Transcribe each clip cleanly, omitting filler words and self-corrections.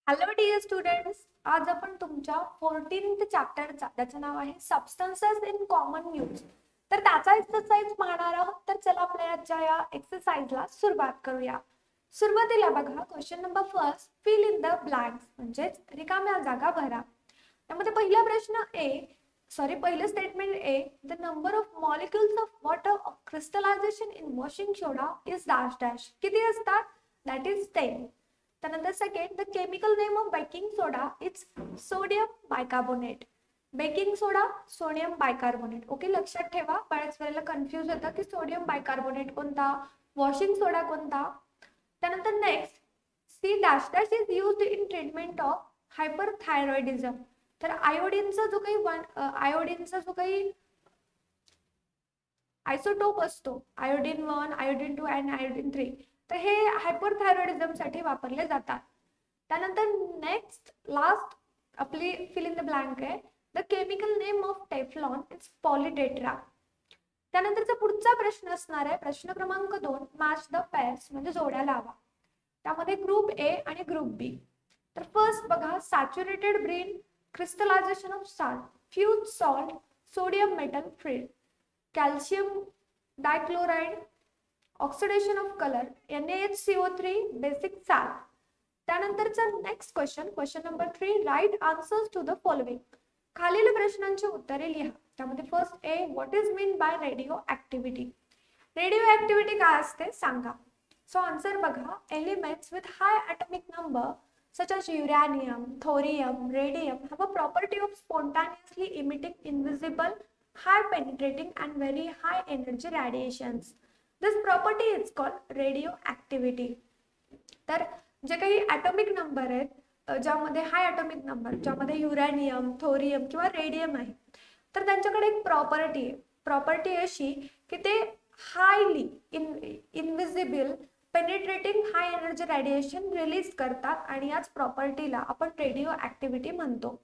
Hello dear students, आज आपण तुमच्या 14th चॅप्टरचा ज्याचं नाव आहे सबस्टन्सेस इन कॉमन यूज तर त्याचा एक्सरसाइज पाहणार आहोत. तर चला आपल्या आजच्या या एक्सरसाइजला सुरुवात करूया. सुरुवातीला बघा, question number first, fill in the blanks म्हणजेच रिकाम्या जागा भरा. त्यामध्ये पहिला प्रश्न पहिलं statement A, the number of molecules of water of crystallisation in washing soda is dash dash. किती असतात? That is 10. त्यानंतर second, the chemical name of baking soda it's sodium bicarbonate. Baking soda sodium bicarbonate. Okay, लक्षात ठेवा, बऱ्याच वेळेला confuse होतं की sodium bicarbonate कोणता, वॉशिंग सोडा कोणता. त्यानंतर next, C dash dash is used in treatment of hyperthyroidism. तर आयोडीनचा जो काही आयसोटोप असतो, आयोडीन 1, आयोडीन 2 आणि आयोडीन 3, तर हे हायपरथायरॉइडिझम साठी वापरले जातात. त्यानंतर नेक्स्ट लास्ट आपली फिल इन द ब्लँक आहे, the chemical name of Teflon is polytetra. त्यानंतरचा पुढचा प्रश्न असणार आहे प्रश्न क्रमांक 2, मॅच द पेअर्स म्हणजे जोड्या लावा. त्यामध्ये ग्रुप ए आणि ग्रुप बी. तर फर्स्ट बघा, saturated brine, crystallization of salt, fuse salt, sodium metal free, calcium dichloride, oxidation of colour, NaHCO3, basic salt. त्यानंतरचा next question number 3, write answers to the following. खालील प्रश्नांची उत्तरे लिहा. त्यामध्ये first A, what is mean by radio activity. Radio activity काय असते सांगा. So answer बघा, elements with high atomic number such as uranium, thorium, radium have a property of spontaneously emitting invisible, high penetrating and very high energy radiations. This property is called radioactivity. तर जे काही atomic number आहेत, ज्यामध्ये हाय atomic number, ज्यामध्ये uranium, thorium किंवा radium आहे, तर त्यांच्याकडे एक प्रॉपर्टी आहे. प्रॉपर्टी अशी की ते highly invisible, penetrating, high energy radiation release करतात आणि याच प्रॉपर्टीला आपण रेडिओ ऍक्टिव्हिटी म्हणतो.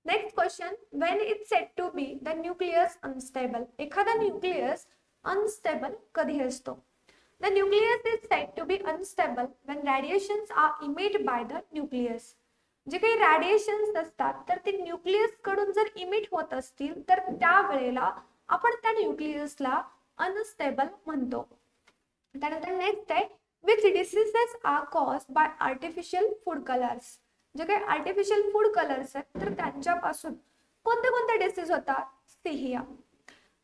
Next question, when it set to be the nucleus unstable. एखादा न्यूक्लियस अनस्टेबल कधी असतो? The nucleus is said to be unstable when radiations are emitted by the nucleus. जे काही radiations असतात तर ते न्यूक्लियस कडून जर इमिट होत असतील तर त्यावेळेला आपण त्या न्यूक्लियसला अनस्टेबल म्हणतो. त्यानंतर नेक्स्ट आहे, which diseases are caused by artificial food colors. जे काही आर्टिफिशियल फूड कलर्स आहेत तर त्यांच्यापासून कोणते कोणते डिसीज होतात? सिहिया.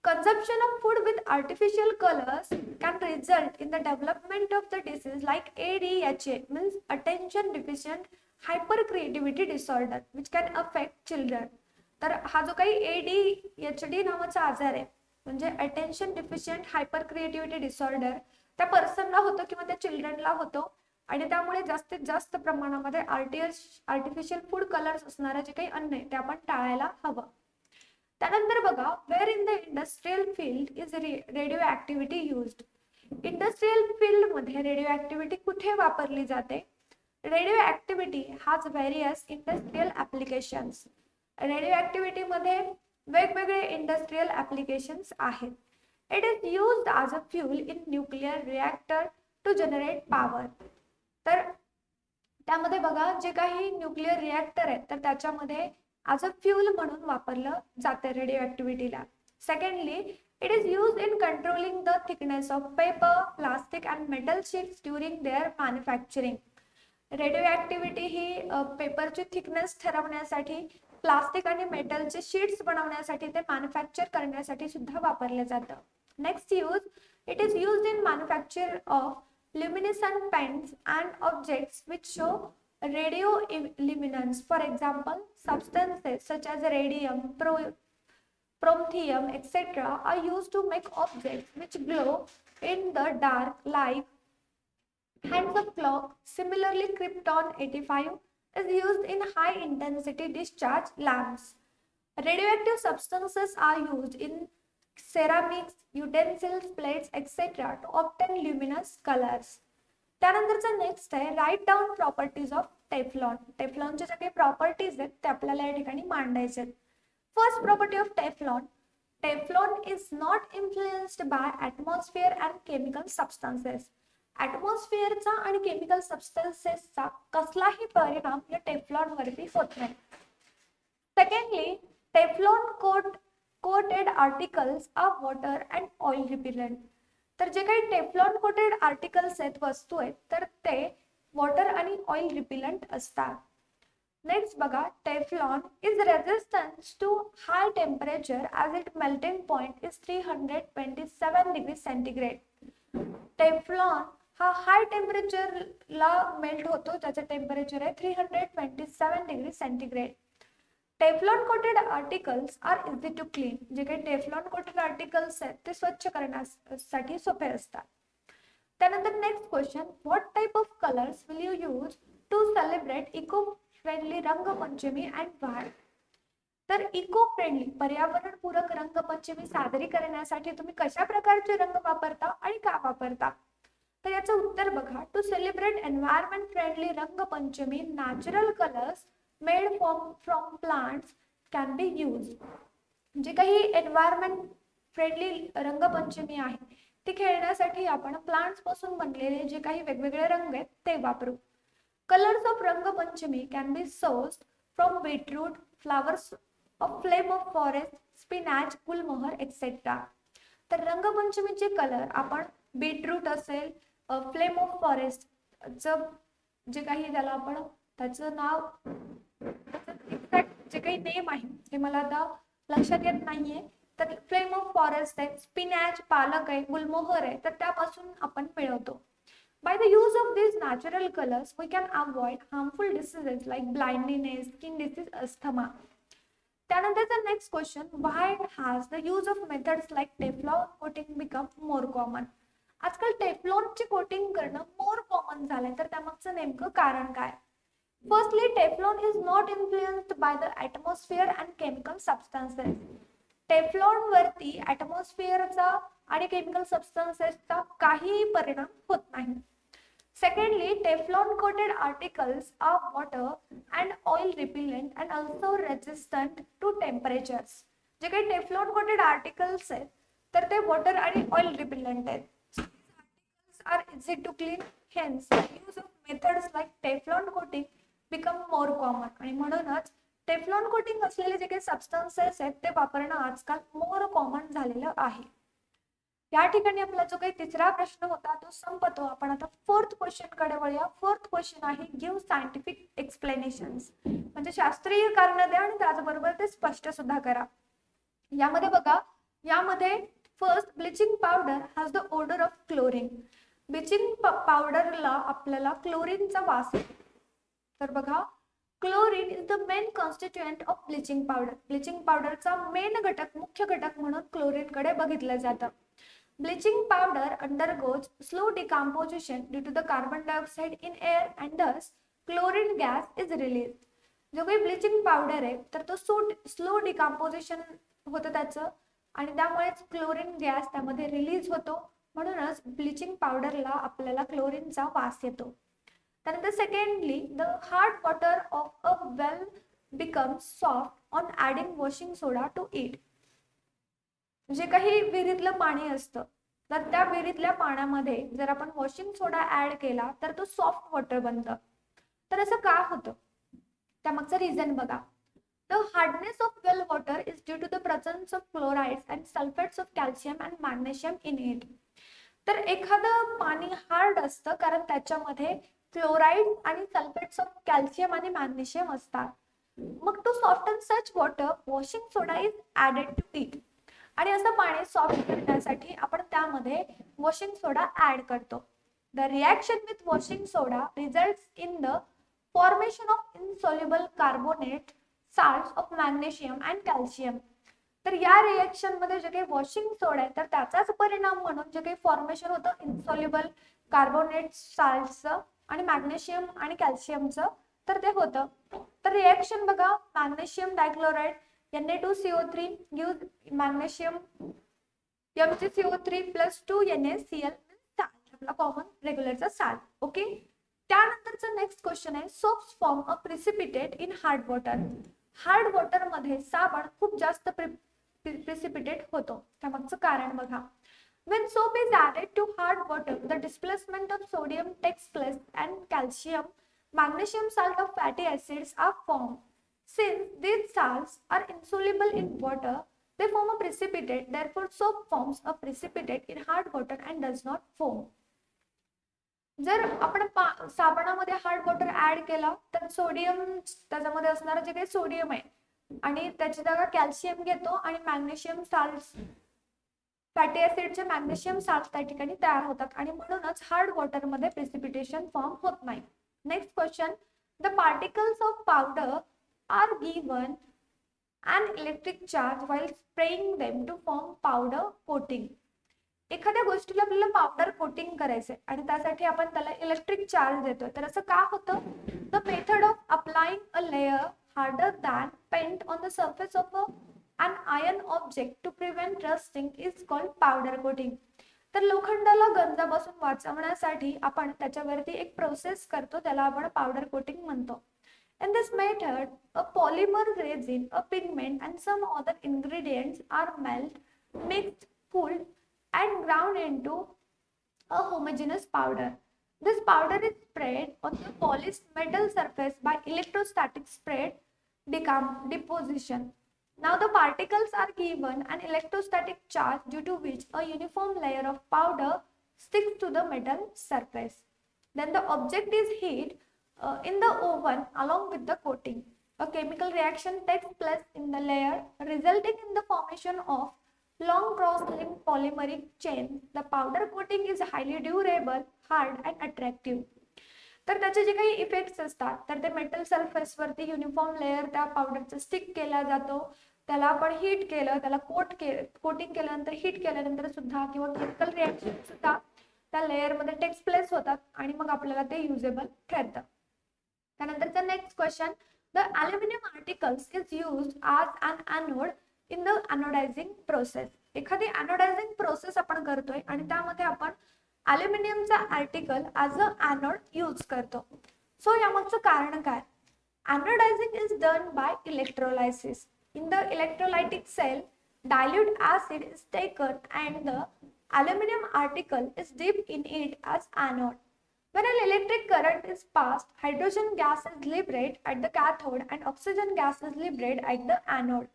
Consumption of food with artificial colors can result in the development of the disease like ADHD, means attention deficient hypercreativity disorder, which can affect children. तर हा जो काही ADHD नावाचा आजार आहे म्हणजे attention deficient hyper creativity disorder, त्या पर्सनला होतो किंवा त्या चिल्ड्रनला होतो आणि त्यामुळे जास्तीत जास्त प्रमाणामध्ये आर्टिफिशियल फूड कलर्स असणारे जे काही अन्न आहे ते आपण टाळायला हवं. त्यानंतर बघा, where in the industrial field is radioactivity used. Industrial field मध्ये रेडिओ ऍक्टिव्हिटी कुठे वापरली जाते? Radioactivity has various industrial applications. Radioactivity मध्ये वेगवेगळे इंडस्ट्रियल ऍप्लिकेशन्स आहेत. It is used as a fuel in nuclear reactor to generate power. तर त्यामध्ये बघा, जे काही न्यूक्लिअर रिॲक्टर आहेत तर त्याच्यामध्ये ॲज अ फ्यूल म्हणून वापरलं जातं रेडिओ ऍक्टिव्हिटीला. Secondly, it is used in controlling the thickness of paper, plastic and metal sheets during their manufacturing. Radio activity ही पेपरची थिकनेस ठरवण्यासाठी, प्लास्टिक आणि मेटलचे शीट्स बनवण्यासाठी, ते मॅन्युफॅक्चर करण्यासाठी सुद्धा वापरले जातं. Next use, it is used in manufacture of luminescent paints and objects which show radioluminescence. For example, substances such as radium, promethium, etc. are used to make objects which glow in the dark like hands of clock. Similarly, krypton 85 is used in high intensity discharge lamps. Radioactive substances are used in ceramics, utensils, plates, etc. to obtain luminous colors. त्यानंतरचा next आहे, write down properties of Teflon. टेफ्लॉनचे जे काही properties आहेत ते आपल्याला या ठिकाणी मांडायचे आहेत. First property of Teflon, Teflon is not influenced bye atmosphere and chemical substances. ऍटमॉस्फिअरचा आणि केमिकल सबस्टन्सेसचा कसलाही परिणाम या टेफ्लॉन वरती होत नाही. Secondly, Teflon coated articles are water and oil repellent. तर जे काही टेफ्लॉन कोटेड आर्टिकल्स आहेत, वस्तू आहेत, तर ते वॉटर आणि ऑइल रिपेलंट असतात. नेक्स्ट बघा, Teflon is resistance to high temperature as it melting point is 327 degree centigrade. Teflon हा हाय टेम्परेचरला मेल्ट होतो, त्याचं टेम्परेचर आहे 327 degree centigrade. Teflon coated articles are easy to clean. जे काही टेफ्लॉन कोटेड आर्टिकल्स आहेत ते स्वच्छ करण्यासाठी सोपे असतात. त्यानंतर next question, what type of colours will you use to celebrate eco friendly Rangpanchami and why. तर इको फ्रेंडली पर्यावरणपूरक रंगपंचमी साजरी करण्यासाठी तुम्ही कशा प्रकारचे रंग वापरता आणि का वापरता. तर याचं उत्तर बघा, to celebrate environment friendly Rangpanchami natural colours made from plants can be use. जे काही एन्व्हायरमेंट फ्रेंडली रंगपंचमी आहे ती खेळण्यासाठी आपण प्लांट्स पासून बनलेले जे काही वेगवेगळे रंग आहेत ते वापरू. Colours of Rangpanchami can be sourced from beetroot, flowers of flame of forest, spinach, गुलमोहर एक्सेट्रा. तर रंगपंचमीचे कलर आपण बीटरूट असेल, फ्लेम ऑफ फॉरेस्ट जे काही त्याला आपण त्याचं नाव एक्झॅक्ट जे काही नेम आहे ते मला आता लक्षात येत नाहीये. तर फ्लेम ऑफ फॉरेस्ट आहे, स्पिनॅच पालक आहे, गुलमोहर आहे, तर त्यापासून आपण मिळवतो. By the use of these natural colors, we can avoid harmful diseases like blindness, skin disease, asthma. त्यानंतरचा next question, why has the use of methods like Teflon coating become more common? आजकाल टेफ्लॉनची coating करणं more common झालंय, तर त्यामागचं नेमकं कारण काय. Firstly, Teflon is not influenced by the atmosphere and chemical substances. Teflon वरती ॲटमॉस्फिअरचा आणि केमिकल सबस्टन्सेसचा काहीही परिणाम होत नाही. Secondly, Teflon coated articles are water and oil repellent and also resistant to temperatures. जे काही टेफ्लॉन कोटेड आर्टिकल्स आहेत तर ते वॉटर आणि ऑइल रिपेलंट आहेत. Are easy to clean, hence use of methods like Teflon coating become more common. आणि म्हणूनच Teflon coating असलेले जे काही सबस्टन्सेस आहेत ते वापरणं आजकाल मोर कॉमन झालेलं आहे. या ठिकाणी आपला जो काही तिसरा प्रश्न होता तो संपतो. आपण आता फोर्थ क्वेश्चन कडे वळूया. फोर्थ क्वेश्चन आहे, गिव्ह सायंटिफिक एक्सप्लेनेशन्स. म्हणजे शास्त्रीय कारण द्या आणि त्याचबरोबर ते स्पष्ट सुद्धा करा. यामध्ये बघा, यामध्ये first, bleaching powder has the odour of chlorine. Bleaching पावडरला आपल्याला क्लोरीनचा वास येतो. तर बघा, chlorine is the main constituent of bleaching powder. Bleaching पावडरचा मेन घटक, मुख्य घटक म्हणून क्लोरीन कडे बघितलं जातं. Bleaching powder undergoes slow decomposition due to the carbon dioxide in air and thus chlorine gas is released. जो काही ब्लिचिंग पावडर आहे तर तो स्लो डिकम्पोजिशन होतं त्याचं आणि त्यामुळेच क्लोरीन गॅस त्यामध्ये रिलीज होतो. म्हणूनच ब्लिचिंग पावडरला आपल्याला क्लोरीनचा वास येतो. त्यानंतर secondly, the hard water of a well becomes soft on adding washing soda to it. जे काही विहिरीतलं पाणी असतं तर त्या विहिरीतल्या पाण्यामध्ये जर आपण वॉशिंग सोडा ऍड केला तर तो सॉफ्ट वॉटर बनतं. तर असं का होतं, त्यामागचं रिझन बघा. The hardness of well water is due to the presence of chlorides and sulphates of calcium and magnesium in it. तर एखादं पाणी हार्ड असतं कारण त्याच्यामध्ये क्लोराइड आणि सल्फेट्स ऑफ कॅल्शियम आणि मॅग्नेशियम असतात. मग to soften such water washing soda is added to it. आणि असं पाणी सॉफ्ट करण्यासाठी आपण त्यामध्ये वॉशिंग सोडा ऍड करतो. The reaction with washing soda results in the formation of insoluble carbonate salts of magnesium and calcium. तर या reaction मध्ये जे काही वॉशिंग सोडा आहे तर त्याचाच परिणाम म्हणून जे काही फॉर्मेशन होतं इनसॉल्युबल कार्बोनेट साल्ट्सचं आणि मॅग्नेशियम आणि कॅल्शियमचं तर ते होतं. तर रिॲक्शन बघा, magnesium dichloride Na2CO3 gives magnesium MgCO3 plus 2 NaCl salt, आपला कॉमन रेग्युलरचा साल्ट. ओके, त्यानंतरचा नेक्स्ट क्वेश्चन आहे, soaps form a precipitate in hard water. Hard water मध्ये साबण खूप जास्त प्रिसिपिटेट होतो. त्यामागचं कारण बघा. When soap is added to hard water, the displacement of sodium takes place and calcium, magnesium salt of fatty acids are formed. Since these salts are insoluble in water, they form a precipitate. Therefore, soap forms a precipitate in hard water and does not foam. जर आपण साबणामध्ये hard water add केला तर sodium त्याच्यामध्ये असणारं जे काही sodium आहे आणि त्याची जागा कॅल्शियम घेतो आणि मॅग्नेशियम साल्ट फॅटी ऍसिडचे मॅग्नेशियम साल्ट त्या ठिकाणी तयार होतात आणि म्हणूनच हार्ड वॉटर मध्ये प्रेसिपिटेशन फॉर्म होत नाही. Next question, the particles of powder are given an electric charge while spraying them to form powder coating. एखाद्या गोष्टीला आपल्याला पावडर कोटिंग करायचंय आणि त्यासाठी आपण त्याला इलेक्ट्रिक चार्ज देतोय. तर असं का होतं? The method of applying a layer harder than paint on the surface of an iron object to prevent rusting is called powder coating. तर लोखंडाला गंजापासून वाचवण्यासाठी आपण त्याच्यावरती एक प्रोसेस करतो, त्याला आपण पावडर कोटिंग म्हणतो. In this method, a polymer resin, a pigment, and some other ingredients are mixed, cooled, and ground into a homogeneous powder. This powder is sprayed on the polished metal surface by electrostatic spread deposition. Now the particles are given an electrostatic charge due to which a uniform layer of powder sticks to the metal surface. Then the object is heated in the oven along with the coating. A chemical reaction takes place in the layer, resulting in the formation of long cross-linked polymeric chain. The powder coating is highly durable, hard and attractive. तर त्याचे जे काही effects असतात तर ते metal surface वरती uniform layer त्या पावडरचा स्टिक केला जातो, त्याला आपण हीट केलं, त्याला कोटिंग केल्यानंतर हीट केल्यानंतर सुद्धा किंवा केमिकल रिएक्शन सुद्धा त्या लेयर मध्ये टेक्स प्लेस होतात आणि मग आपल्याला ते युजेबल ठरतं. त्यानंतरचा next question, the aluminium articles is used as an anode in the anodizing process. एखादी एनोडायझिंग प्रोसेस आपण करतोय आणि त्यामध्ये आपण अल्युमिनियमचा article as a anode use करतो. सो यामागचं कारण काय? Anodizing is done by electrolysis. In the electrolytic cell, dilute acid is taken and the aluminum article is dipped in it as anode. When an electric current is passed, hydrogen gas is liberated at the cathode and oxygen gas is liberated at the anode.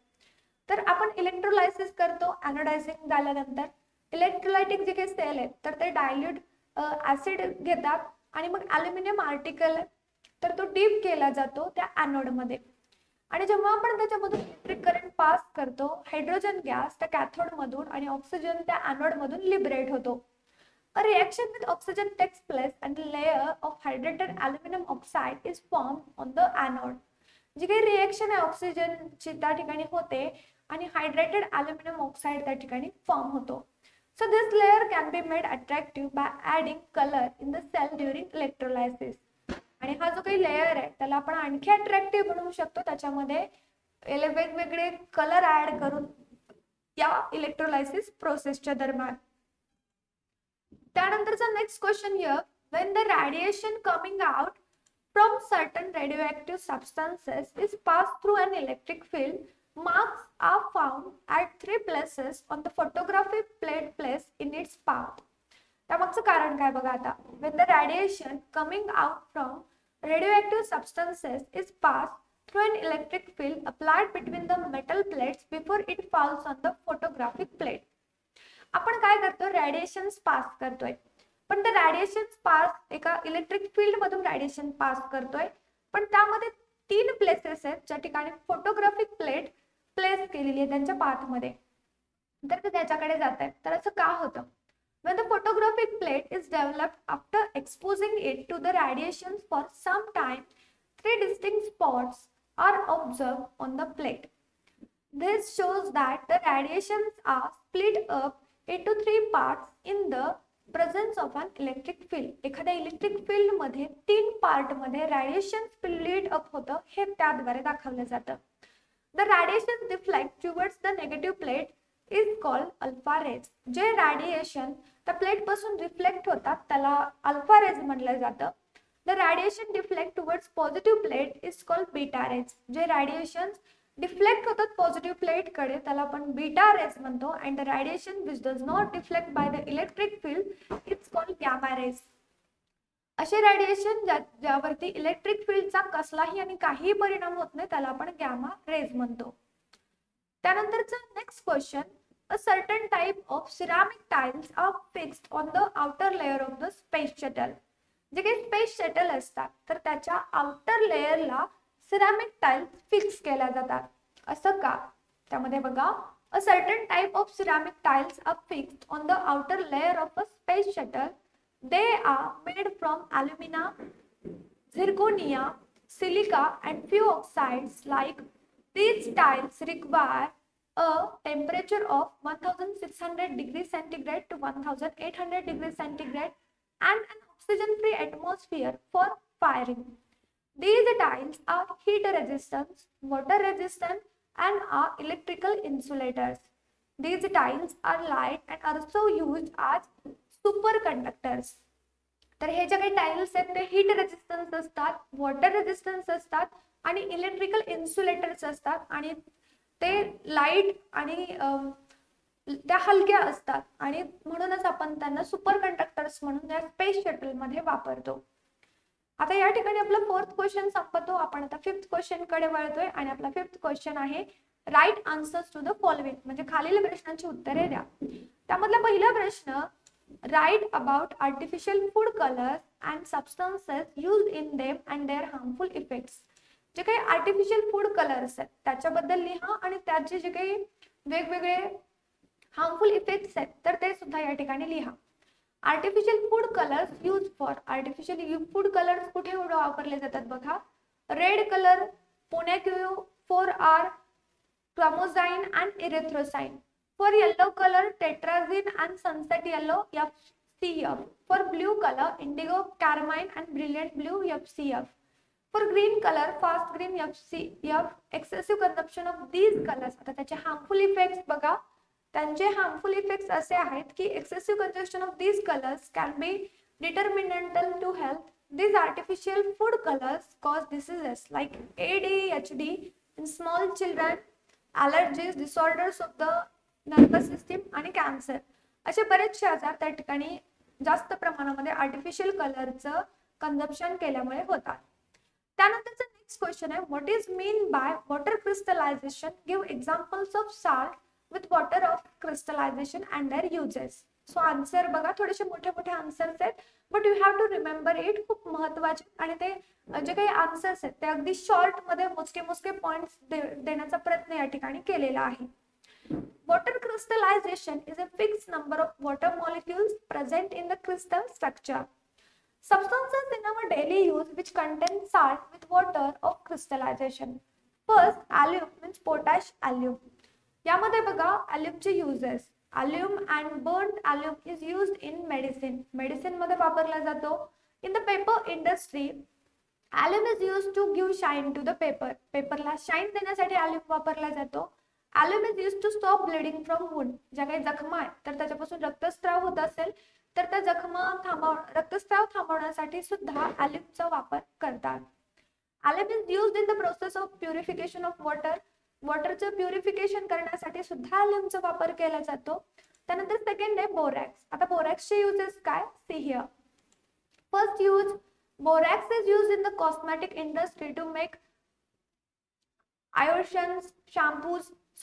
तर आपण electrolysis करतो एनोडायझिंग झाल्यानंतर electrolytic जे काही sale आहेत तर ते dilute acid घेतात आणि मग अल्युमिनियम आर्टिकल तर तो डीप केला जातो त्या एनोड मध्ये आणि जेव्हा आपण त्याच्यामधून इलेक्ट्रिक करंट पास करतो, हायड्रोजन गॅस त्या कॅथोड मधून आणि ऑक्सिजन त्या एनोड मधून लिबरेट होतो. A reaction with oxygen takes place and a layer of hydrated aluminum oxide is formed on the anode. जी काही रिएक्शन आहे ऑक्सिजनची त्या ठिकाणी होते आणि हायड्रेटेड अल्युमिनियम ऑक्साइड त्या ठिकाणी फॉर्म होतो. So this layer can be made attractive by adding color in the cell during electrolysis. आणि हा जो काही लेयर आहे त्याला आपण आणखी अट्रॅक्टिव्ह बनवू शकतो, त्याच्यामध्ये वेगवेगळे कलर ऍड करून या इलेक्ट्रोलायसिस प्रोसेसच्या दरम्यान. त्यानंतरचा next question here, when the radiation coming out from certain radioactive substances is passed through an electric field, marks are found at 3 places on the photographic plate placed in its path. त्यामागचं कारण काय बघा आता. when the radiation coming out from radioactive substances is passed through an electric field applied between the metal plates before it falls on the photographic plate. आपण काय करतो, radiation pass करतोय पण ते रेडिएशन पास एका इलेक्ट्रिक फील्ड मधून radiation pass करतोय पण त्यामध्ये 3 प्लेसेस आहेत ज्या ठिकाणी फोटोग्राफिक प्लेट प्लेस केलेली आहे त्यांच्या पाथ मध्ये, तर ते त्याच्याकडे जात आहेत. तर असं का होतं? When the photographic plate is developed after exposing it to the radiations for some time, 3 distinct spots are observed on the plate. This shows that the radiations are split up into 3 parts in the presence of an electric field. एखाद्या electric field मध्ये 3 part मध्ये radiation split up होतं हे त्याद्वारे दाखवलं जातं. The radiation deflect towards the negative plate is called alpha rays. जे radiation त्या प्लेट पासून रिफ्लेक्ट होतात त्याला अल्फा रेज म्हटलं जातं. The radiation deflect towards positive plate is called beta rays. जे रेडिएशन डिफ्लेक्ट होतात पॉझिटिव्ह प्लेटकडे, त्याला आपण बीटा रेज म्हणतो. And the radiation which does not deflect by the electric field it's called gamma rays. असे radiation ज्यावरती electric फील्डचा कसलाही आणि काहीही परिणाम होत नाही त्याला आपण गॅमा रेज म्हणतो. त्यानंतरचा next question, a certain type of ceramic tiles are fixed on the outer layer of the space shuttle. जे काही स्पेस शटल असतात तर त्याच्या आउटर लेयरला सिरामिक टाइल्स फिक्स केल्या जातात. असं का? त्यामध्ये बघा, a certain type of ceramic tiles are fixed on the outer layer of a space shuttle. They are made from alumina, zirconia, silica and few oxides. Like these tiles require a temperature of 1600 degrees centigrade to 1800 degrees centigrade and an oxygen-free atmosphere for firing. These tiles are heat resistant, water resistant, and are electrical insulators. These tiles are light and are also used as superconductors. तर हे जे काही tiles आहेत ते heat resistance असतात, water resistance असतात आणि electrical insulators असतात आणि ते लाईट आणि त्या हलक्या असतात आणि म्हणूनच आपण त्यांना सुपर कंडक्टर्स म्हणून या स्पेस शटल मध्ये वापरतो. आता या ठिकाणी आपला फोर्थ क्वेश्चन संपतो. आपण आता फिफ्थ क्वेश्चन कडे वळतोय आणि आपला फिफ्थ क्वेश्चन आहे write answers to the following, म्हणजे खालील प्रश्नांची उत्तरे द्या. त्यामधला पहिला प्रश्न, write about artificial food colours and substances used in them and their harmful effects. जे काही आर्टिफिशियल फूड कलर्स आहेत त्याच्याबद्दल लिहा आणि त्याचे जे काही वेगवेगळे हार्मफुल इफेक्ट्स आहेत तर ते सुद्धा या ठिकाणी लिहा. Artificial food colours use for, artificial food colours कुठे वापरले जातात बघा. Red colour ponceau 4R, chromozine and erythrosine. For yellow colour tetrazine and sunset yellow FCF. For blue colour indigo carmine and brilliant blue FCF. For green color fast green FCF. excessive consumption of these colors. आता त्याचे harmful effects बघा. त्यांचे harmful effects असे आहेत की excessive consumption of these colors can be detrimental to health. These artificial food colors cause diseases like ADHD in small children, allergies, disorders of the nervous system आणि cancer. असे बरेचसे आजार त्या ठिकाणी जास्त प्रमाणामध्ये आर्टिफिशियल कलरचं कंझम्पशन केल्यामुळे होतात. त्यानंतरचा नेक्स्ट क्वेश्चन आहे, what is mean by water crystallization. Give examples of salt with water of crystallization and their uses. So answer बघा, थोडेसे मोठे मोठे आन्सर्स आहेत but you have to remember it. खूप महत्वाचे आणि ते जे काही आन्सर्स आहेत ते अगदी शॉर्ट मध्ये मोजके पॉइंट्स देण्याचा प्रयत्न या ठिकाणी केलेला आहे. Water crystallization is a fixed number of water molecules present in the crystal structure. Substances in our daily use which contain salt with water of crystallization. First, alum means potash alum. यामध्ये बघा alumचे uses. Alum and burnt alum is used in medicine. Medicine मध्ये वापरला जातो. In the paper industry, alum is used to give shine to the paper. पेपरला shine देण्यासाठी alum वापरला जातो. Alum is used to stop bleeding from wound. ज्या काही जखमा आहेत तर त्याच्यापासून रक्तस्राव होत असेल तर त्या जखमा रक्तस्राव थांबवण्यासाठी सुद्धा alumचा वापर करतात. Alum is used in the process of purification of water. वॉटरचं प्युरिफिकेशन करण्यासाठी सुद्धा alumचा वापर केला जातो. त्यानंतर सेकंड आहे बोरॅक्स. आता बोरॅक्सचे युजेस काय, see here. First use, borax is used in the cosmetic industry to make lotions,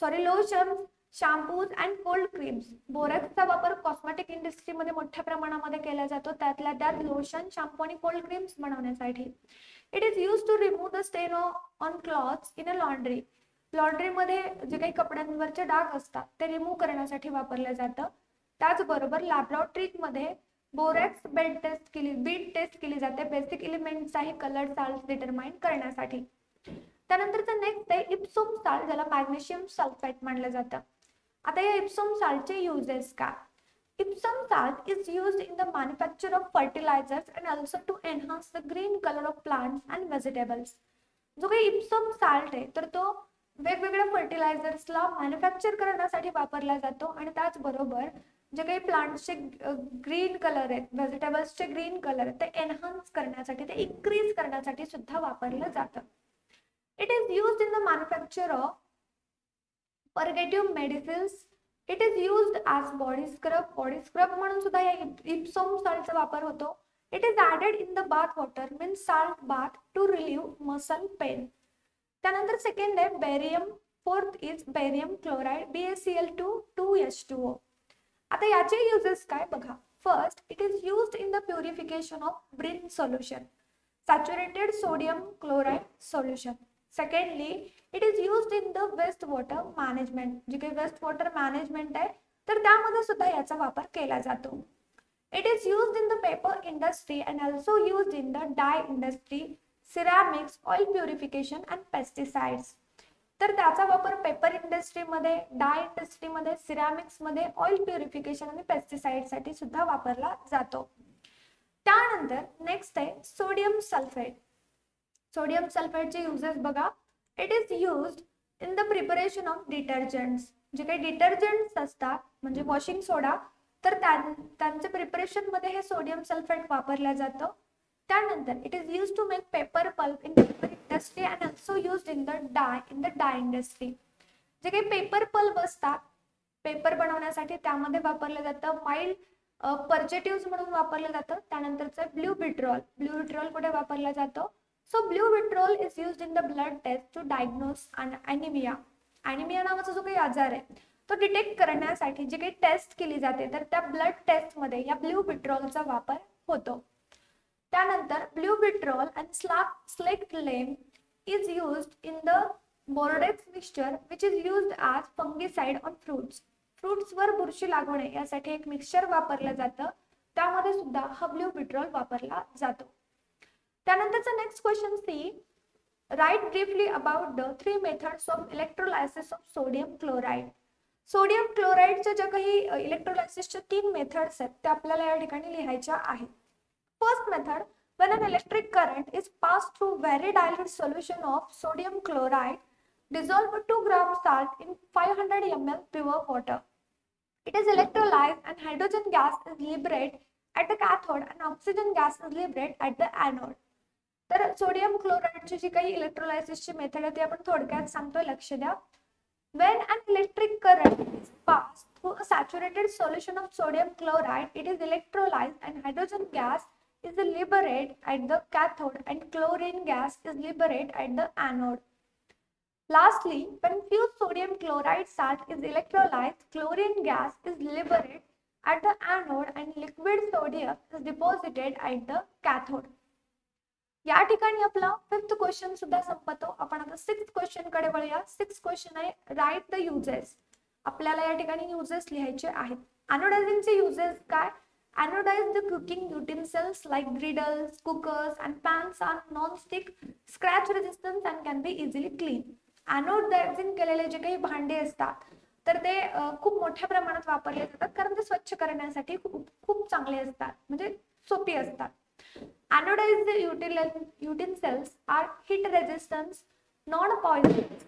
lotions, shampoos and cold creams. बोरॅक्सचा वापर कॉस्मेटिक इंडस्ट्रीमध्ये मोठ्या प्रमाणामध्ये केला जातो, त्यातल्या त्यात लोशन, शॅम्पू आणि कोल्ड क्रीम्स बनवण्यासाठी. It is use to remove the stain on clothes in a laundry. लॉन्ड्रीमध्ये जे काही कपड्यांवरचे डाग असतात ते रिमूव्ह करण्यासाठी वापरलं जातं. त्याचबरोबर लॅबोरेटरीमध्ये बोरॅक्स बीट टेस्ट केली जाते बेसिक एलिमेंटचाही कलर साल्ट डिटरमाइन करण्यासाठी. त्यानंतरचं नेक्स्ट आहे इप्सोम साल्ट, ज्याला मॅग्नेशियम सल्फेट मानलं जातं. आता या इप्सोम साल्टचे युजेस काय. Epsom salt is used in the manufacture of fertilizers and also to enhance the green colour of plants and vegetables. जो काही इप्सोम साल्ट आहे तर तो वेगवेगळ्या फर्टिलायझर्सला मॅन्युफॅक्चर करण्यासाठी वापरला जातो आणि त्याचबरोबर जे काही प्लांट्सचे ग्रीन कलर आहेत, व्हेजिटेबल्सचे ग्रीन कलर आहेत ते एनहान्स करण्यासाठी, ते इन्क्रीज करण्यासाठी सुद्धा वापरलं जातं. It is used in the manufacture of purgative medicines. It is used as body scrub म्हणून सुद्धा या इप्सोम सॉल्टचा वापर होतो. It is added in the bath water, means salt bath, to relieve muscle pain. त्यानंतर सेकंड आहे barium. Fourth is barium chloride, BaCl2 2H2O. आता याचे uses काय बघा. First, it is used in the purification of brine solution, saturated sodium chloride solution. Secondly, it is used in the waste water management, जे काही waste water management आहे तर त्यामध्ये सुद्धा याचा वापर केला जातो. It is used in the paper industry and also used in the dye industry, ceramics, oil purification and pesticides. तर त्याचा वापर पेपर इंडस्ट्रीमध्ये, डाय इंडस्ट्रीमध्ये, सिरॅमिक्समध्ये, ऑइल प्युरिफिकेशन आणि पेस्टिसाइडसाठी सुद्धा वापरला जातो. त्यानंतर नेक्स्ट आहे सोडियम सल्फेट. सोडियम सल्फेटचे युजेस बघा. It is used in the preparation of detergents, जे काही डिटर्जंट्स असतात म्हणजे वॉशिंग सोडा, तर त्यांचे प्रिपरेशन मध्ये हे सोडियम सल्फेट वापरलं जातं. त्यानंतर it is used to make paper pulp in paper industry and also used in the dye industry. जे काही पेपर पल्प असतात पेपर बनवण्यासाठी त्यामध्ये वापरलं जातं. माइल्ड पर्जेटिव्ह म्हणून वापरलं जातं. त्यानंतरचं ब्ल्यू विट्रॉल कुठे वापरलं जातं. So blue vitriol is used in the blood test to diagnose anaemia. Anaemia नावाचा जो काही आजार आहे तो डिटेक्ट करण्यासाठी जी काही टेस्ट केली जाते तर त्या ब्लड टेस्टमध्ये या ब्ल्यू विट्रॉलचा वापर होतो. त्यानंतर blue vitriol and slaked lime is used in the Bordeaux mixture which is used as fungicide on fruits. फ्रूट्सवर बुरशी लागू नये यासाठी एक मिक्सचर वापरलं जातं. त्यामध्ये सुद्धा हा ब्ल्यू विट्रॉल वापरला जातो. त्यानंतरचा next question C, write briefly about the 3 methods of electrolysis of sodium chloride. Sodium क्लोराइडच्या ज्या काही इलेक्ट्रोलायसिसच्या 3 मेथड्स आहेत त्या आपल्याला या ठिकाणी लिहायच्या आहेत. First method, when an electric current is passed through very dilute solution of sodium chloride, dissolve 2 gram salt in 500 ml pure water. It is electrolyzed and hydrogen gas is liberated at the cathode and oxygen gas is liberated at the anode. तर sodium क्लोराइडची जी काही इलेक्ट्रोलायसिसची method आहे ती आपण थोडक्यात सांगतोय, लक्ष द्या. When an electric current is passed through a saturated solution of sodium chloride, it is electrolyzed and hydrogen gas is liberated at the cathode and chlorine gas is liberated at the anode. Lastly, when fused sodium chloride salt is electrolyzed, chlorine gas is liberated at the anode and liquid sodium is deposited at the cathode. या ठिकाणी आपला 5th question सुद्धा संपतो. आपण आता 6th question कडे वळूया. 6th question आहे राईट द युजेस. आपल्याला या ठिकाणी युजेस लिहायचे आहेत. एनोडायझिंगचे युजेस काय. Anodize the cooking utensils like griddles, cookers and pans are non-stick, scratch resistant and can be easily cleaned. Anodizing केलेले जे काही भांडे असतात तर ते खूप मोठ्या प्रमाणात वापरले जातात कारण ते स्वच्छ करण्यासाठी खूप चांगले असतात, म्हणजे सोपी असतात. Anodized utensils are heat resistant, non-poisonous,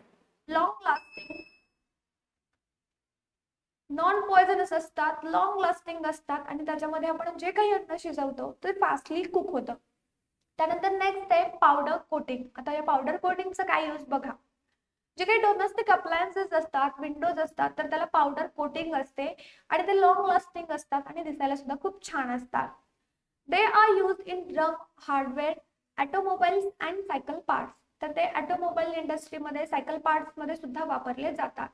long lasting, non poisonous असतात, लॉंग लास्टिंग असतात आणि त्याच्यामध्ये आपण जे काही अन्न शिजवतो ते फास्टली कुक होतं. त्यानंतर नेक्स्ट आहे पावडर कोटिंग. आता या पावडर कोटिंगचं काय यूज बघा. जे काही डोमेस्टिक अप्लायन्सेस असतात, विंडोज असतात तर त्याला पावडर कोटिंग असते आणि ते लॉंग लास्टिंग असतात आणि दिसायला सुद्धा खूप छान असतात. They are used in drum, hardware, automobiles and cycle parts. तर ते ऑटोमोबाईल इंडस्ट्रीमध्ये, सायकल पार्ट्समध्ये सुद्धा वापरले जातात.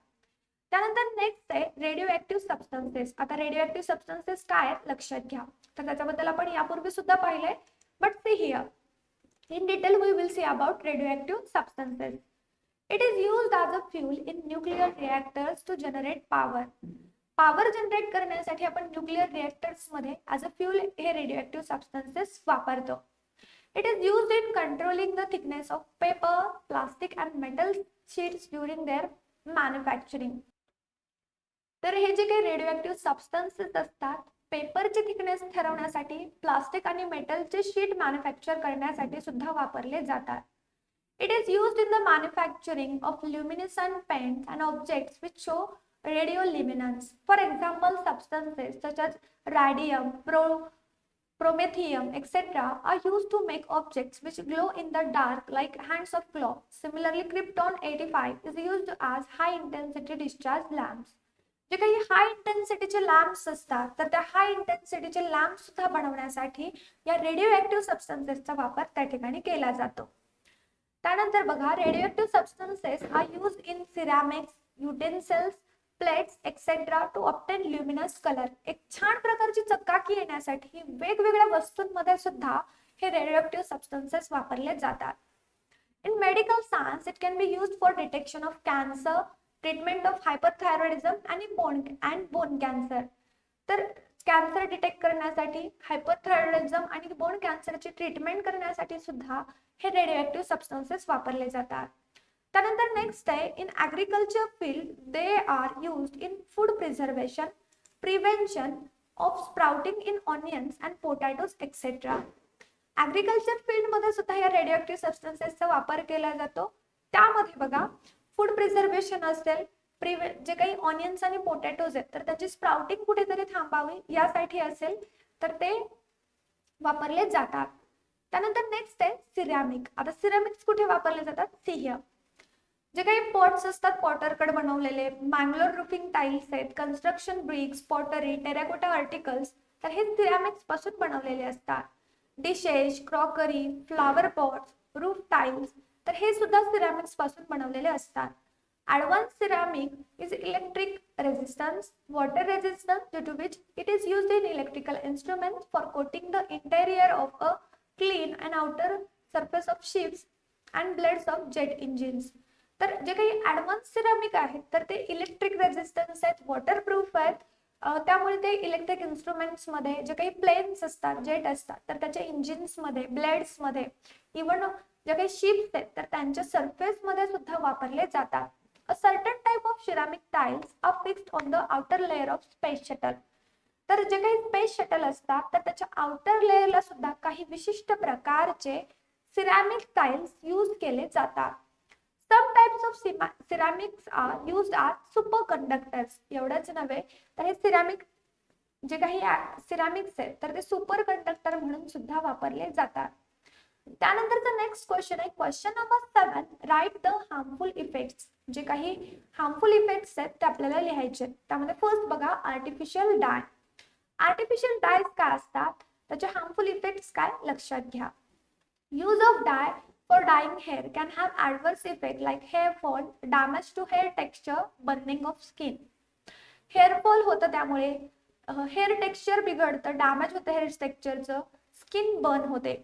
त्यानंतर नेक्स्ट आहे रेडिओ ऍक्टिव्ह सबस्टन्सेस. आता रेडिओ ऍक्टिव्ह सबस्टन्सेस काय आहेत लक्षात घ्या. तर त्याच्याबद्दल आपण यापूर्वी सुद्धा पाहिलंय, but see here in detail we will see about radio active substances. It is used as a fuel in nuclear reactors to generate power. Power generate करण्यासाठी आपण न्यूक्लिअर रिएक्टर्स मध्ये ॲज अ फ्यूल हे radio active substances वापरतो. It is used in controlling the thickness of paper, plastic and metal sheets during their manufacturing. तर हे जे काही radio substances असतात पेपरची थिकनेस ठरवण्यासाठी, प्लास्टिक आणि मेटलचे शीट मॅन्युफॅक्चर करण्यासाठी सुद्धा वापरले जातात. It is used in the manufacturing of luminescent paints and objects which show radioluminescence. For example substances such as radium, Promethium, etc., are used to make objects which glow in the dark like hands of claw. Similarly, Krypton 85 is used as high intensity discharge lamps. जे काही हाय इंटेन्सिटीचे lamps असतात तर त्या हाय इंटेन्सिटीचे lamp सुद्धा बनवण्यासाठी या radio active सबस्टन्सेसचा वापर त्या ठिकाणी केला जातो. त्यानंतर बघा, radio substances are used in ceramics, utensils, plates etcetera to obtain luminous colour. एक छान प्रकारची चकाकी येण्यासाठी वेगवेगळ्या वस्तूंमध्ये सुद्धा हे रेडिओ सबस्टन्सेस वापरले जातात. In medical science it can be used for detection of cancer, treatment of hyperthyroidism आणि बोन कॅन्सर. तर कॅन्सर डिटेक्ट करण्यासाठी, हायपरथायरॉइडिझम आणि बोन कॅन्सरची ट्रीटमेंट करण्यासाठी सुद्धा हे रेडिओ सबस्टन्सेस वापरले जातात. त्यानंतर नेक्स्ट आहे, in agriculture field they are used in food preservation, prevention of sprouting in onions and potatoes etcetera. Agriculture फील्डमध्ये सुद्धा या रेडिओ सबस्टन्सेसचा वापर केला जातो. त्यामध्ये बघा, फूड प्रिझर्वेशन असेल, जे काही ऑनियन्स आणि पोटॅटोज आहेत तर त्याची स्प्राउटिंग कुठेतरी थांबावी यासाठी असेल तर ते वापरले जातात. त्यानंतर नेक्स्ट आहे सिरॅमिक. आता सिरॅमिक्स कुठे वापरले जातात? सिंह. जे काही पॉट्स असतात पॉटरकड बनवलेले, मँगलोर रूफिंग टाइल्स आहेत, construction bricks, pottery, terracotta articles, तर हे सिरॅमिक्स पासून बनवलेले असतात. Dishes, crockery, flower pots, roof tiles, तर हे सुद्धा सिरॅमिक्स पासून बनवलेले असतात. Advanced ceramic is electric resistance, water resistance, due to which it is used in electrical instruments for coating the interior of a clean and outer surface of ships and blades of jet engines. तर जे काही advance ceramic आहेत तर ते electric resistance आहेत, waterproof आहेत, त्यामुळे ते इलेक्ट्रिक इन्स्ट्रुमेंट्स मध्ये जे काही प्लेन्स असतात, जेट असतात, तर त्याच्या इंजिन्स मध्ये, ब्लेड्स मध्ये, इव्हन जे काही शिप्स आहेत तर त्यांच्या सरफेस मध्ये सुद्धा वापरले जातात. A certain type of ceramic tiles are fixed on the outer layer of space shuttle. तर जे काही स्पेस शटल असतात तर त्याच्या आउटर लेयरला सुद्धा काही विशिष्ट प्रकारचे सिरॅमिक टाइल्स यूज केले जातात. Some types of ceramics are used as superconductors. एवढंच नव्हे तर हे सिरॅमिक जे काही सिरॅमिक्स आहेत तर ते सुपर कंडक्टर म्हणून सुद्धा वापरले जातात. त्यानंतरचा नेक्स्ट क्वेश्चन आहे, question number 7, write the harmful effects. जे काही हार्मफुल इफेक्ट्स आहेत ते आपल्याला लिहायचे. त्यामध्ये फर्स्ट बघा, आर्टिफिशियल डाय. आर्टिफिशियल डायज काय असतात, त्याचे हार्मफुल इफेक्ट्स काय लक्षात घ्या. Use of dye for dyeing hair can have adverse effect like hair fall, damage to hair texture, burning of skin. Hair fall होतं त्यामुळे हेअर टेक्स्चर बिघडतं, डॅमेज होतं हेअर टेक्स्चरचं, स्किन बर्न होते.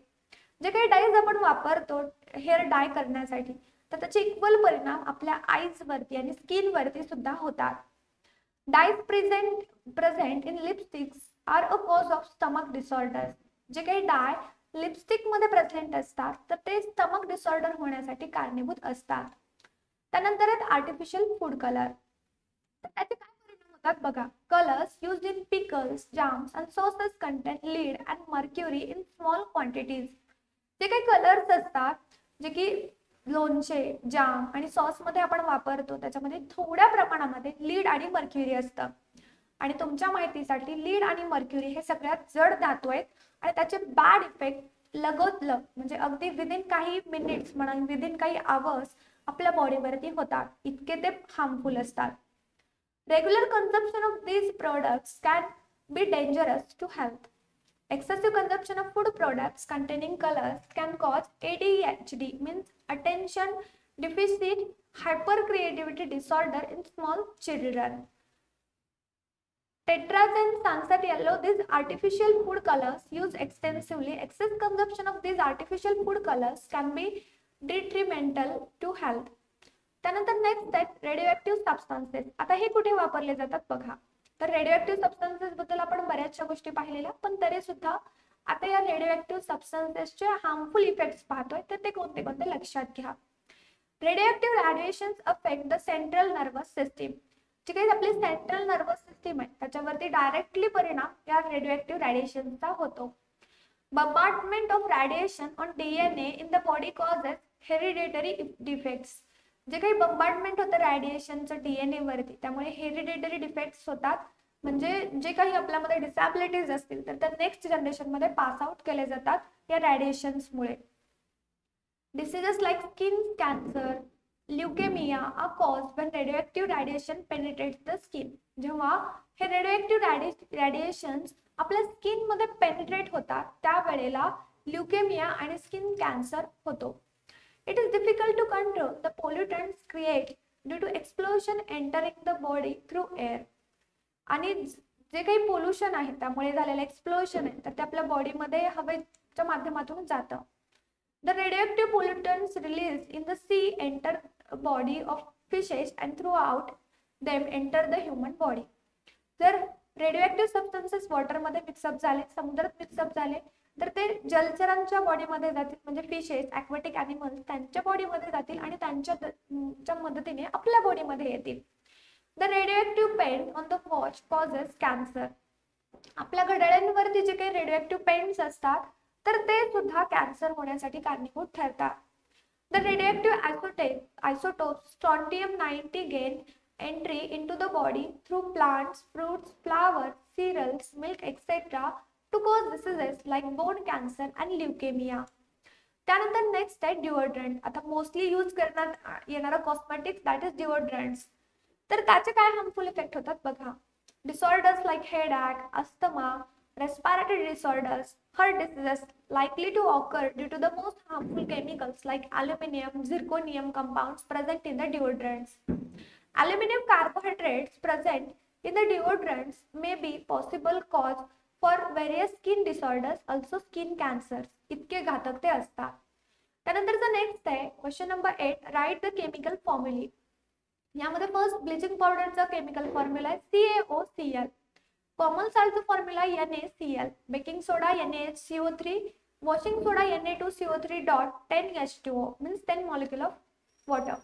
जे काही डाईज आपण वापरतो हेअर डाय करण्यासाठी तर त्याचे इक्वल परिणाम आपल्या आईज वरती आणि स्किन वरती सुद्धा होतात. Dies present in lipsticks are a cause of stomach disorders. जे काही डाय लिपस्टिक मध्ये प्रेझेंट असतात तर ते स्टमक डिसऑर्डर होण्यासाठी कारणीभूत असतात. त्यानंतर आहेत आर्टिफिशियल फूड कलर. तर त्याचे काय परिणाम होतात बघा. Colours used in pickles, jams and sauces content lead and mercury in small quantities. जे काही कलर्स असतात जे की लोणचे, जाम आणि सॉस मध्ये आपण वापरतो त्याच्यामध्ये थोड्या प्रमाणामध्ये लीड आणि मर्क्युरी असतं. आणि तुमच्या माहितीसाठी लीड आणि मर्क्युरी हे सगळ्यात जड धातू आहेत आणि त्याचे बॅड इफेक्ट लगोलग म्हणजे अगदी विदिन काही मिनिट्स म्हणा, विदिन काही आवर्स आपल्या बॉडीवरती होतात, इतके ते हार्मफुल असतात. Regular consumption of these products can be dangerous to health. Excessive consumption of food products containing colors can cause ADHD, means attention deficit hypercreativity disorder in small children. Tetras and Sunset Yellow, these artificial food colors used extensively. Excess consumption of these artificial food colors can be detrimental to health. त्यानंतर next आहे radio substances. आता हे कुठे वापरले जातात बघा. तर radio substances बद्दल आपण बऱ्याचशा गोष्टी पाहिलेल्या, पण तरी सुद्धा आता या रेडिओ सबस्टन्सेसचे हार्मफुल इफेक्ट्स पाहतोय तर ते कोणते कोणते लक्षात घ्या. Radio radiations affect the central nervous system. जी काही आपली सेंट्रल नर्वस सिस्टीम आहे त्याच्यावरती डायरेक्टली परिणाम या रेडिओ रॅडिएशनचा होतो. Bombardment of radiation on DNA in the body causes hereditary defects. जे काही बंबार्डमेंट होतं रॅडिएशनचं DNA वरती त्यामुळे हेरिडिटरी डिफेक्ट्स होतात. म्हणजे जे काही आपल्यामध्ये डिसॅबिलिटीज असतील तर त्या नेक्स्ट जनरेशनमध्ये पास आउट केले जातात या रेडिएशन्समुळे. Diseases like skin cancer, leukaemia are caused when radioactive radiation penetrates the skin. जेव्हा हे रेडिओएक्टिव्ह रेडिएशन्स आपल्या स्किन मध्ये पेनिट्रेट होतात त्यावेळेला ल्युकेमिया आणि स्किन कॅन्सर होतो. It is difficult to control the pollutants created due to explosion entering the body through air. आणि जे काही पोल्युशन आहे त्यामुळे झालेलं एक्सप्लोजन आहे तर ते आपल्या बॉडीमध्ये हवेच्या माध्यमातून जातं. The radioactive pollutants release in the sea enter body of fishes and through out them enter the human body. जर रेडिओएक्टिव्ह सबस्टन्सेस वॉटरमध्ये मिक्सअप झाले, समुद्रात मिक्सअप झाले तर ते जलचरांच्या बॉडीमध्ये जातील, म्हणजे फिशेस, ॲक्वॅटिक ॲनिमल्स त्यांच्या बॉडीमध्ये जातील आणि त्यांच्या मदतीने आपल्या बॉडीमध्ये येतील. The radioactive paint on the watch causes cancer. आपल्या घड्याळांवरती जे काही रेडिओएक्टिव्ह पेंट्स असतात तर ते सुद्धा कॅन्सर होण्यासाठी कारणीभूत ठरतात. The radioactive isotope strontium 90 gain entry into the body through plants, fruits, flowers, cereals, milk etcetera to cause diseases like bone cancer and leukaemia. त्यानंतर नेक्स्ट आहे डिओड्रंट. आता मोस्टली यूज करण्यात येणारा कॉस्मेटिक्स दॅट इज डिओड्रंट्स. तर त्याचे काय harmful effect होतात बघा. Disorders like headache, asthma, respiratory disorders, heart diseases likely to occur due to the most harmful chemicals like aluminum, zirconium compounds present in the deodorants. Aluminum carbohydrates present in the deodorants may be possible cause for various skin disorders, also skin cancers. इतके घातक ते असतात. त्यानंतरचा next आहे question number 8. Write the chemical formula. यामध्ये first bleaching पावडरचा chemical formula आहे CaOCl. Common सॉल्टचा formula NaCl. Baking soda NaHCO3. Washing soda Na2CO3.10H2O means 10 molecule of water.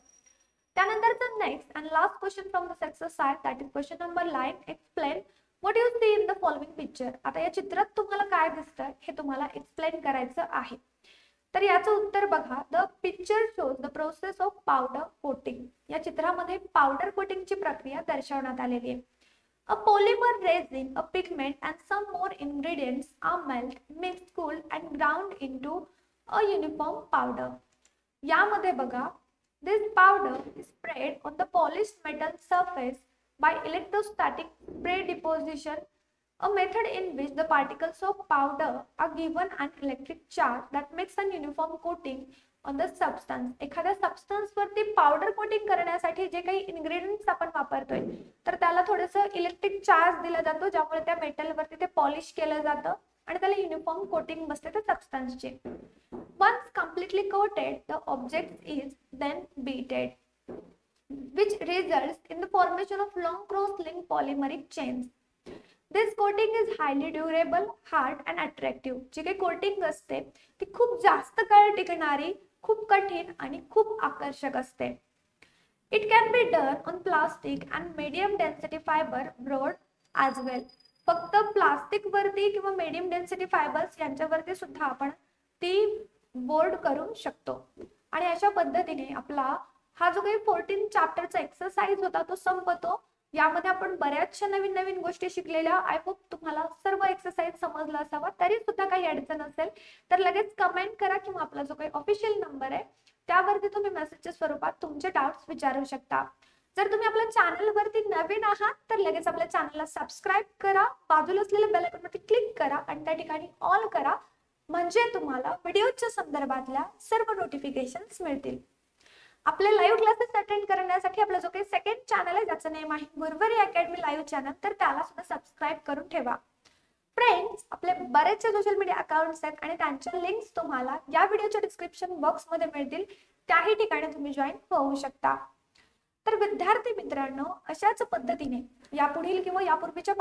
त्यानंतरचा next and last question from this exercise that is question number 9. Explain what you see in the following picture. आता या चित्रात तुम्हाला काय दिसतंय हे तुम्हाला explain करायचं आहे. तर याचं उत्तर बघा. The picture shows the process of powder coating. या चित्रामध्ये पावडर कोटिंगची प्रक्रिया दर्शवण्यात आलेली आहे. A polymer resin, a pigment and some more ingredients are melted, mixed, cooled and ground into a uniform powder. यामध्ये बघा, this powder is sprayed on the polished metal surface by electrostatic spray deposition, a method in which the particles of powder are given an electric charge that makes a uniform coating on the substance. एखाद्या substance वरती powder coating करण्यासाठी जे काही ingredients आपण वापरतोय तर त्याला थोडंसं इलेक्ट्रिक चार्ज दिला जातो ज्यामुळे त्या मेटल वरती ते पॉलिश केलं जातं आणि त्याला युनिफॉर्म कोटिंग बसते त्या सबस्टन्सची. Once completely coated the object is then heated which results in the formation of long cross-linked polymeric chains. This coating is highly durable, hard and attractive. जी काही कोटिंग असते ती खूप जास्त काळ टिकणारी, खूप कठीण आणि खूप आकर्षक असते. It can be done on plastic and medium density fiber board as well. फक्त प्लास्टिक वरती किंवा मीडियम डेन्सिटी फायबर्स यांच्यावरती सुद्धा आपण ती बोर्ड करू शकतो. आणि अशा पद्धतीने आपला हा जो काही 14 चॅप्टरचा एक्सरसाइज होता तो संपतो. यामध्ये आपण बऱ्याचशा नवीन नवीन गोष्टी शिकलेल्या. आय होप तुम्हाला सर्व एक्सरसाइज समजला असावा. तरी सुद्धा काही अडचण असेल तर लगेच कमेंट करा किंवा आपला जो काही ऑफिशियल नंबर आहे त्यावरती तुम्ही मेसेजच्या स्वरूपात तुमचे डाउट्स विचारू शकता. जर तुम्ही आपल्या चॅनलवरती नवीन आहात तर लगेच आपल्या चॅनलला सबस्क्राईब करा, बाजूला असलेल्या बेल आयकॉनवरती क्लिक करा आणि त्या ठिकाणी ऑल करा, म्हणजे तुम्हाला व्हिडिओच्या संदर्भातल्या सर्व नोटिफिकेशन्स मिळतील. आपले लाईव्ह क्लासेस अटेंड करण्यासाठी आपला जो काही सेकंड चॅनल आहे ज्याचं नेम आहे गुरुवारी अकॅडमी लाईव्ह चॅनल, तर त्याला सुद्धा सबस्क्राईब करून ठेवा. फ्रेंड्स, आपले बरेचसे सोशल मीडिया अकाउंट्स आहेत आणि त्यांच्या लिंक्स तुम्हाला या व्हिडिओच्या डिस्क्रिप्शन बॉक्समध्ये मिळतील. त्याही ठिकाणी तुम्ही जॉईन होऊ शकता. तर विद्यार्थी मित्रांनो, अशाच पद्धतीने यापुढील किंवा यापूर्वीच्या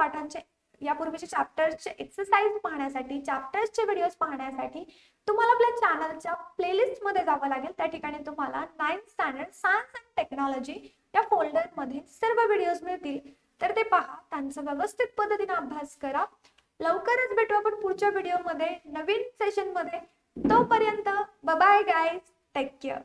चॅप्टर्सचे एक्सरसाइज पाहण्यासाठी, चॅप्टर्सचे व्हिडिओज पाहण्यासाठी तुम्हाला आपल्या चॅनलच्या प्लेलिस्ट मध्ये जावं लागेल. त्या ठिकाणी तुम्हाला 9th standard science and technology या फोल्डर मध्ये सर्व व्हिडिओज मिळतील. तर ते पहा, त्यांचा व्यवस्थित पद्धतीने अभ्यास करा. लवकरच भेटू आपण पुढच्या व्हिडिओ मध्ये नवीन सेशन मध्ये. तोपर्यंत bye bye guys, take care.